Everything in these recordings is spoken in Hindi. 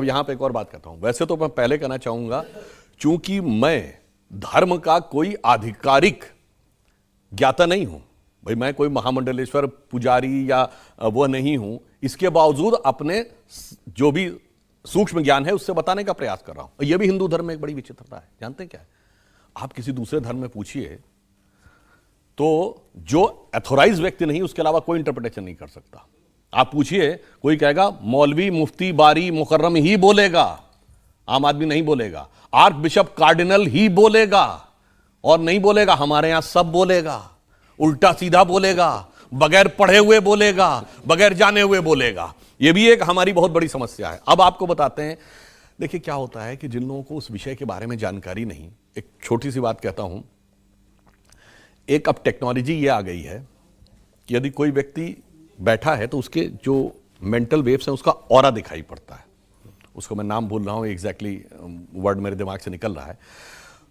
अब यहां पे एक और बात कहता हूं। वैसे तो मैं पहले कहना चाहूंगा, चूंकि मैं धर्म का कोई आधिकारिक ज्ञाता नहीं हूं, भाई मैं कोई महामंडलेश्वर पुजारी या वो नहीं हूं, इसके बावजूद अपने जो भी सूक्ष्म ज्ञान है उससे बताने का प्रयास कर रहा हूं। यह भी हिंदू धर्म में एक बड़ी विचित्रता है। जानते हैं क्या है? आप किसी दूसरे धर्म में पूछिए तो जो एथोराइज व्यक्ति नहीं उसके अलावा कोई इंटरप्रिटेशन नहीं कर सकता। आप पूछिए, कोई कहेगा मौलवी मुफ्ती बारी मुकर्रम ही बोलेगा, आम आदमी नहीं बोलेगा। आर्क बिशप कार्डिनल ही बोलेगा, और नहीं बोलेगा हमारे यहां सब बोलेगा, उल्टा सीधा बोलेगा, बगैर पढ़े हुए बोलेगा, बगैर जाने हुए बोलेगा। यह भी एक हमारी बहुत बड़ी समस्या है। अब आपको बताते हैं, देखिए क्या होता है कि जिन लोगों को उस विषय के बारे में जानकारी नहीं, एक छोटी सी बात कहता हूं, एक अब टेक्नोलॉजी ये आ गई है कि यदि कोई व्यक्ति बैठा है तो उसके जो मेंटल वेव्स हैं उसका ऑरा दिखाई पड़ता है। उसको मैं नाम भूल रहा हूं, एग्जैक्टली वर्ड मेरे दिमाग से निकल रहा है।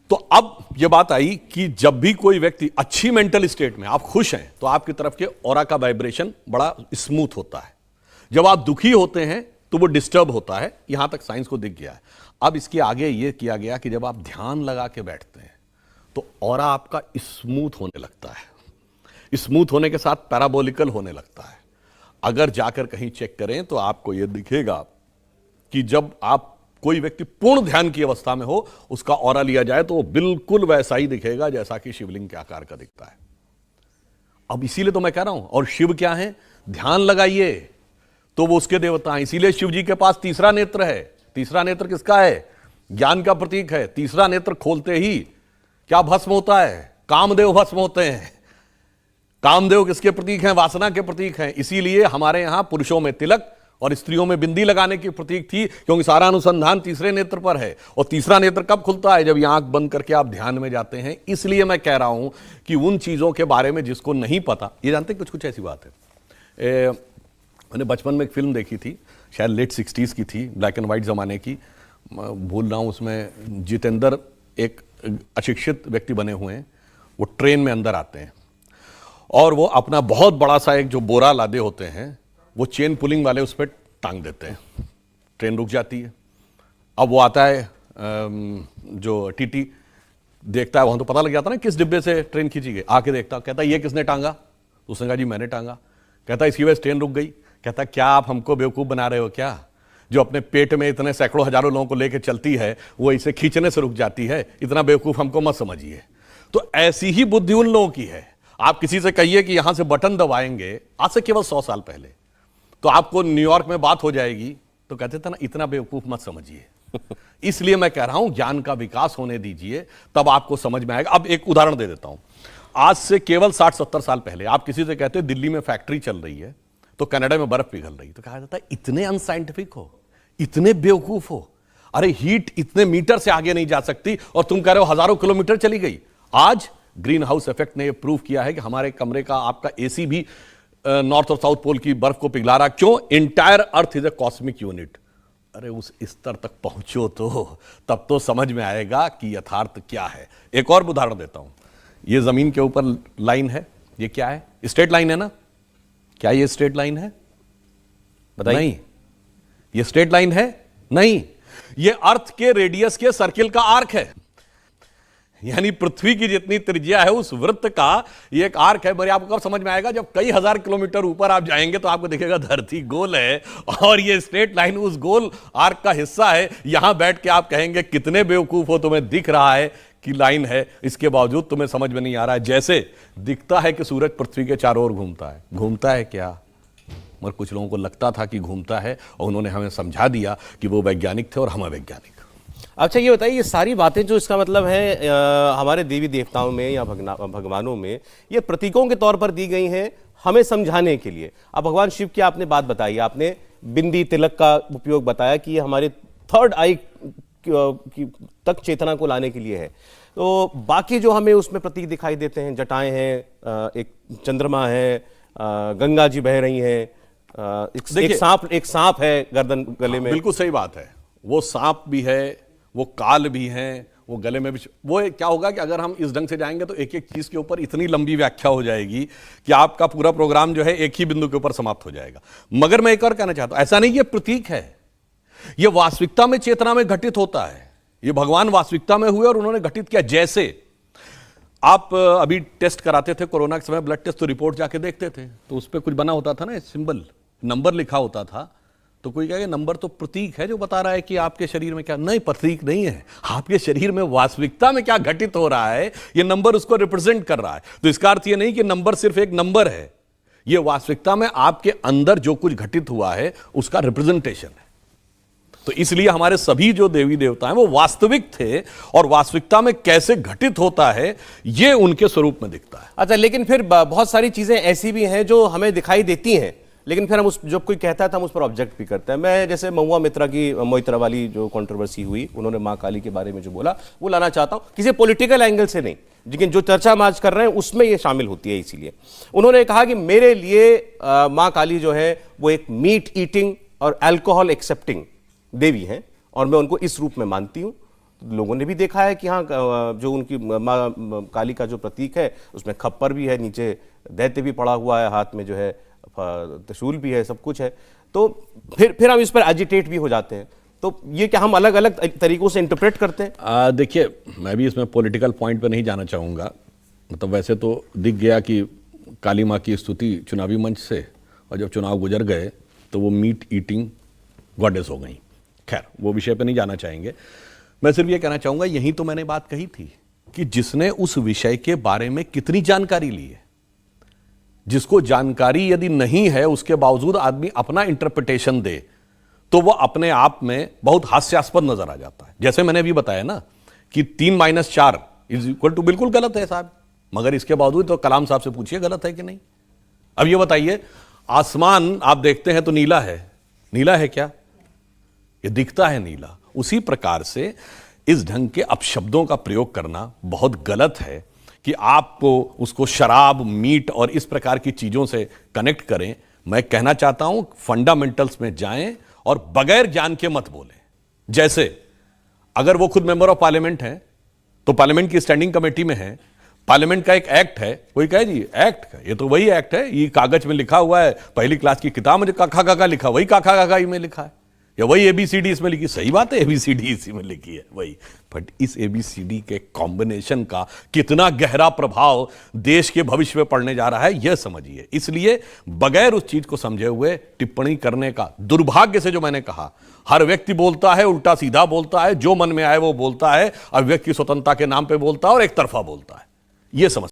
तो अब यह बात आई कि जब भी कोई व्यक्ति अच्छी मेंटल स्टेट में, आप खुश हैं, तो आपकी तरफ के ऑरा का वाइब्रेशन बड़ा स्मूथ होता है। जब आप दुखी होते हैं तो वो डिस्टर्ब होता है। यहां तक साइंस को दिख गया है। अब इसके आगे यह किया गया कि जब आप ध्यान लगा के बैठते हैं तो ऑरा आपका स्मूथ होने लगता है। स्मूथ होने के साथ पैराबोलिकल होने लगता है। अगर जाकर कहीं चेक करें तो आपको यह दिखेगा कि जब आप कोई व्यक्ति पूर्ण ध्यान की अवस्था में हो, उसका ऑरा लिया जाए तो वो बिल्कुल वैसा ही दिखेगा जैसा कि शिवलिंग के आकार का दिखता है। अब इसीलिए तो मैं कह रहा हूं, और शिव क्या है? ध्यान लगाइए तो वो उसके देवता हैं। इसीलिए शिव जी के पास तीसरा नेत्र है। तीसरा नेत्र किसका है? ज्ञान का प्रतीक है। तीसरा नेत्र खोलते ही क्या भस्म होता है? कामदेव भस्म होते हैं। कामदेव किसके प्रतीक हैं? वासना के प्रतीक हैं। इसीलिए हमारे यहां पुरुषों में तिलक और स्त्रियों में बिंदी लगाने की प्रतीक थी, क्योंकि सारा अनुसंधान तीसरे नेत्र पर है। और तीसरा नेत्र कब खुलता है? जब ये आंख बंद करके आप ध्यान में जाते हैं। इसलिए मैं कह रहा हूं कि उन चीजों के बारे में जिसको नहीं पता, ये जानते कुछ कुछ ऐसी बात है। मैंने बचपन में एक फिल्म देखी थी, शायद लेट 60s की थी, ब्लैक एंड व्हाइट जमाने की, भूल रहा हूं। उसमें जितेंद्र एक अशिक्षित व्यक्ति बने हुए हैं। वो ट्रेन में अंदर आते हैं और वो अपना बहुत बड़ा सा एक जो बोरा लादे होते हैं वो चेन पुलिंग वाले उस पर टांग देते हैं। ट्रेन रुक जाती है। अब वो आता है, जो टीटी देखता है, वहां तो पता लग जाता है ना किस डिब्बे से ट्रेन खींची गई। आके देखता, कहता ये किसने टांगा? उसने कहा जी मैंने टांगा। कहता इसकी वजह से ट्रेन रुक गई। कहता क्या आप हमको बेवकूफ़ बना रहे हो क्या? जो अपने पेट में इतने सैकड़ों हजारों लोगों को लेकर चलती है वो इसे खींचने से रुक जाती है। इतना बेवकूफ़ हमको मत समझिए। तो ऐसी ही बुद्धि उन लोगों की है। आप किसी से कहिए कि यहां से बटन दबाएंगे, आज से केवल 100 साल पहले, तो आपको न्यूयॉर्क में बात हो जाएगी, तो कहते थे ना इतना बेवकूफ मत समझिए। इसलिए मैं कह रहा हूं ज्ञान का विकास होने दीजिए, तब आपको समझ में आएगा। अब एक उदाहरण दे देता हूं। आज से केवल 60-70 साल पहले आप किसी से कहते दिल्ली में फैक्ट्री चल रही है तो कनाडा में बर्फ पिघल रही, तो कहा जाता है इतने अनसाइंटिफिक हो, इतने बेवकूफ हो, अरे हीट इतने मीटर से आगे नहीं जा सकती और तुम कह रहे हो हजारों किलोमीटर चली गई। आज ग्रीन हाउस इफेक्ट ने यह प्रूव किया है कि हमारे कमरे का आपका एसी भी नॉर्थ और साउथ पोल की बर्फ को पिघला रहा। क्यों? Entire earth is a cosmic unit. अरे उस स्तर तक पहुंचो तो तब तो समझ में आएगा कि यथार्थ क्या है। एक और उदाहरण देता हूं। ये जमीन के ऊपर लाइन है, ये क्या है? स्ट्रेट लाइन है ना? क्या ये स्ट्रेट लाइन है? बताइए। नहीं, ये स्ट्रेट लाइन है नहीं, ये अर्थ के रेडियस के सर्किल का आर्क है। यानी पृथ्वी की जितनी त्रिज्या है उस वृत्त का ये एक आर्क है। मेरे आपको कब समझ में आएगा? जब कई हजार किलोमीटर ऊपर आप जाएंगे तो आपको दिखेगा धरती गोल है और ये स्ट्रेट लाइन उस गोल आर्क का हिस्सा है। यहां बैठ के आप कहेंगे कितने बेवकूफ हो, तुम्हें दिख रहा है कि लाइन है, इसके बावजूद तुम्हें समझ में नहीं आ रहा है। जैसे दिखता है कि सूरज पृथ्वी के चारों ओर घूमता है। घूमता है क्या? मगर कुछ लोगों को लगता था कि घूमता है और उन्होंने हमें समझा दिया कि वो वैज्ञानिक थे और हम अवैज्ञानिक। अच्छा ये बताइए, ये सारी बातें जो इसका मतलब है हमारे देवी देवताओं में या भगवानों में ये प्रतीकों के तौर पर दी गई हैं हमें समझाने के लिए। अब भगवान शिव की आपने बात बताई, आपने बिंदी तिलक का उपयोग बताया कि ये हमारे थर्ड आई तक चेतना को लाने के लिए है। तो बाकी जो हमें उसमें प्रतीक दिखाई देते हैं, जटाएं हैं, एक चंद्रमा है, गंगा जी बह रही हैं, एक सांप है गर्दन गले में। बिल्कुल सही बात है। वो सांप भी है, वो काल भी हैं, वो गले में भी। वो क्या होगा कि अगर हम इस ढंग से जाएंगे तो एक एक चीज के ऊपर इतनी लंबी व्याख्या हो जाएगी कि आपका पूरा प्रोग्राम जो है एक ही बिंदु के ऊपर समाप्त हो जाएगा। मगर मैं एक और कहना चाहता हूं, ऐसा नहीं ये प्रतीक है, ये वास्तविकता में चेतना में घटित होता है। ये भगवान वास्तविकता में हुए और उन्होंने घटित किया। जैसे आप अभी टेस्ट कराते थे कोरोना के समय, ब्लड टेस्ट, तो रिपोर्ट जाके देखते थे तो उस पर कुछ बना होता था ना, सिंबल, नंबर लिखा होता था। तो कोई कहेगा नंबर तो प्रतीक है जो बता रहा है कि आपके शरीर में क्या, नहीं, प्रतीक नहीं है। आपके शरीर में वास्तविकता में क्या घटित हो रहा है, ये नंबर उसको रिप्रेजेंट कर रहा है। तो इसका अर्थ ये नहीं कि नंबर सिर्फ एक नंबर है, ये वास्तविकता में आपके अंदर जो कुछ घटित हुआ है उसका रिप्रेजेंटेशन है। तो इसलिए हमारे सभी जो देवी देवता हैं वो वास्तविक थे, और वास्तविकता में कैसे घटित होता है ये उनके स्वरूप में दिखता है। अच्छा, लेकिन फिर बहुत सारी चीजें ऐसी भी हैं जो हमें दिखाई देती हैं, लेकिन फिर हम उस, जब कोई कहता है तो हम उस पर ऑब्जेक्ट भी करते हैं। मैं जैसे महुआ मित्रा की, मोइत्रा वाली जो कंट्रोवर्सी हुई, उन्होंने मां काली के बारे में जो बोला वो लाना चाहता हूं, किसी पॉलिटिकल एंगल से नहीं, लेकिन जो चर्चा हम आज कर रहे हैं उसमें ये शामिल होती है। इसीलिए उन्होंने कहा कि मेरे लिए मां काली जो है वो एक मीट ईटिंग और अल्कोहल एक्सेप्टिंग देवी हैं, और मैं उनको इस रूप में मानती हूं। लोगों ने भी देखा है कि हाँ, जो उनकी मां काली का जो प्रतीक है उसमें खप्पर भी है, नीचे दैत्य भी पड़ा हुआ है, हाथ में जो है त्रिशूल भी है, सब कुछ है। तो फिर हम इस पर एजिटेट भी हो जाते हैं। तो ये क्या हम अलग अलग तरीकों से इंटरप्रेट करते हैं? देखिए, मैं भी इसमें पॉलिटिकल पॉइंट पे नहीं जाना चाहूँगा। मतलब वैसे तो दिख गया कि काली माँ की स्तुति चुनावी मंच से, और जब चुनाव गुजर गए तो वो मीट ईटिंग गॉडेस हो गई। खैर, वो विषय पे नहीं जाना चाहेंगे। मैं सिर्फ ये कहना चाहूँगा, यही तो मैंने बात कही थी कि जिसने उस विषय के बारे में कितनी जानकारी ली है, जिसको जानकारी यदि नहीं है उसके बावजूद आदमी अपना इंटरप्रिटेशन दे, तो वह अपने आप में बहुत हास्यास्पद नजर आ जाता है। जैसे मैंने अभी बताया ना कि 3 - 4 = बिल्कुल गलत है साहब, मगर इसके बावजूद तो कलाम साहब से पूछिए गलत है कि नहीं। अब ये बताइए, आसमान आप देखते हैं तो नीला है, नीला है क्या? ये दिखता है नीला। उसी प्रकार से इस ढंग के अपशब्दों का प्रयोग करना बहुत गलत है कि आपको उसको शराब, मीट और इस प्रकार की चीजों से कनेक्ट करें। मैं कहना चाहता हूं फंडामेंटल्स में जाएं और बगैर ज्ञान के मत बोलें। जैसे अगर वो खुद मेंबर ऑफ पार्लियामेंट हैं तो पार्लियामेंट की स्टैंडिंग कमेटी में है, पार्लियामेंट का एक एक्ट है, कोई कहे जी एक्ट का, ये तो वही एक्ट है, ये कागज में लिखा हुआ है, पहली क्लास की किताब में काखा काका लिखा, वही काखा काका में लिखा है, या वही एबीसीडी इसमें लिखी। सही बात है, एबीसीडी इसी में लिखी है वही, बट इस एबीसीडी के कॉम्बिनेशन का कितना गहरा प्रभाव देश के भविष्य में पड़ने जा रहा है यह समझिए। इसलिए बगैर उस चीज को समझे हुए टिप्पणी करने का, दुर्भाग्य से जो मैंने कहा, हर व्यक्ति बोलता है, उल्टा सीधा बोलता है, जो मन में आए वो बोलता है, अभिव्यक्ति स्वतंत्रता के नाम पे बोलता है और एक तरफा बोलता है। यह समझ